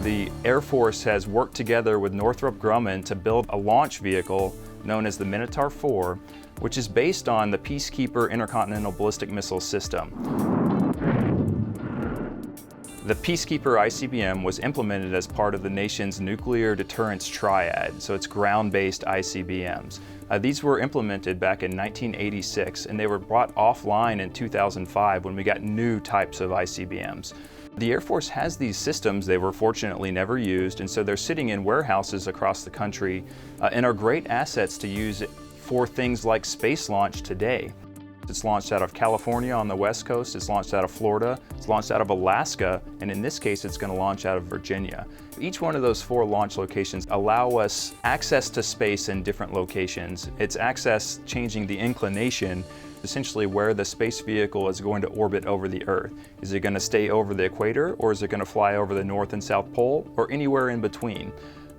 the Air Force has worked together with Northrop Grumman to build a launch vehicle known as the Minotaur IV, which is based on the Peacekeeper intercontinental ballistic missile system. The Peacekeeper ICBM was implemented as part of the nation's nuclear deterrence triad, so it's ground-based ICBMs. These were implemented back in 1986, and they were brought offline in 2005 when we got new types of ICBMs. The Air Force has these systems. They were fortunately never used, and so they're sitting in warehouses across the country and are great assets to use for things like space launch today. It's launched out of California on the West Coast, it's launched out of Florida, it's launched out of Alaska, and in this case it's going to launch out of Virginia. Each one of those 4 launch locations allow us access to space in different locations. It's access changing the inclination, essentially where the space vehicle is going to orbit over the Earth. Is it going to stay over the equator, or is it going to fly over the North and South Pole, or anywhere in between?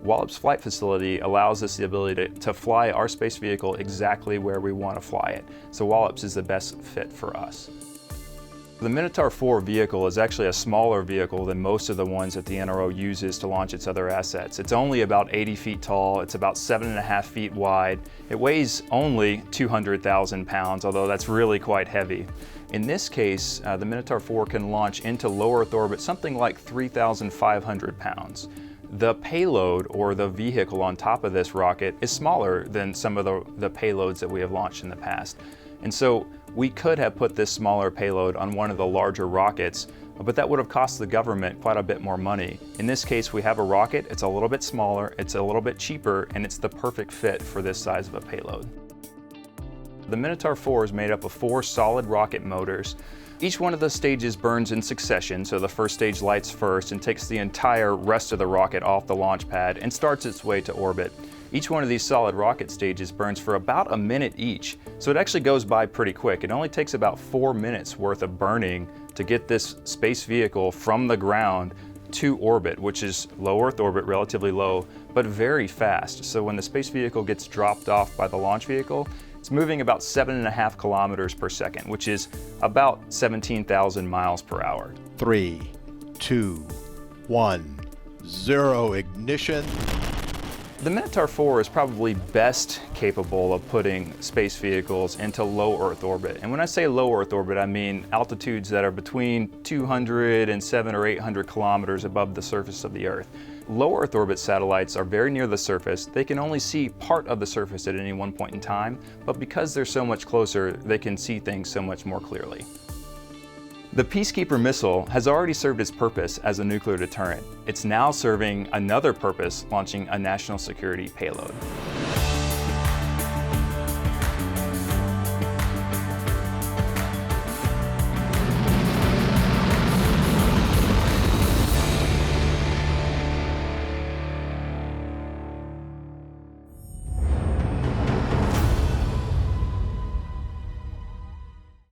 Wallops Flight Facility allows us the ability to fly our space vehicle exactly where we want to fly it. So Wallops is the best fit for us. The Minotaur IV vehicle is actually a smaller vehicle than most of the ones that the NRO uses to launch its other assets. It's only about 80 feet tall, it's about 7.5 feet wide. It weighs only 200,000 pounds, although that's really quite heavy. In this case, the Minotaur IV can launch into low Earth orbit something like 3,500 pounds. The payload, or the vehicle on top of this rocket, is smaller than some of the payloads that we have launched in the past. And so we could have put this smaller payload on one of the larger rockets, but that would have cost the government quite a bit more money. In this case, we have a rocket, it's a little bit smaller, it's a little bit cheaper, and it's the perfect fit for this size of a payload. The Minotaur IV is made up of 4 solid rocket motors. Each one of the stages burns in succession, so the first stage lights first and takes the entire rest of the rocket off the launch pad and starts its way to orbit. Each one of these solid rocket stages burns for about a minute each, so it actually goes by pretty quick. It only takes about 4 minutes worth of burning to get this space vehicle from the ground to orbit, which is low Earth orbit, relatively low, but very fast. So when the space vehicle gets dropped off by the launch vehicle, it's moving about 7.5 kilometers per second, which is about 17,000 miles per hour. 3, 2, 1, 0 ignition. The Minotaur IV is probably best capable of putting space vehicles into low Earth orbit. And when I say low Earth orbit, I mean altitudes that are between 200 and 700 or 800 kilometers above the surface of the Earth. Low Earth orbit satellites are very near the surface. They can only see part of the surface at any one point in time, but because they're so much closer, they can see things so much more clearly. The Peacekeeper missile has already served its purpose as a nuclear deterrent. It's now serving another purpose, launching a national security payload.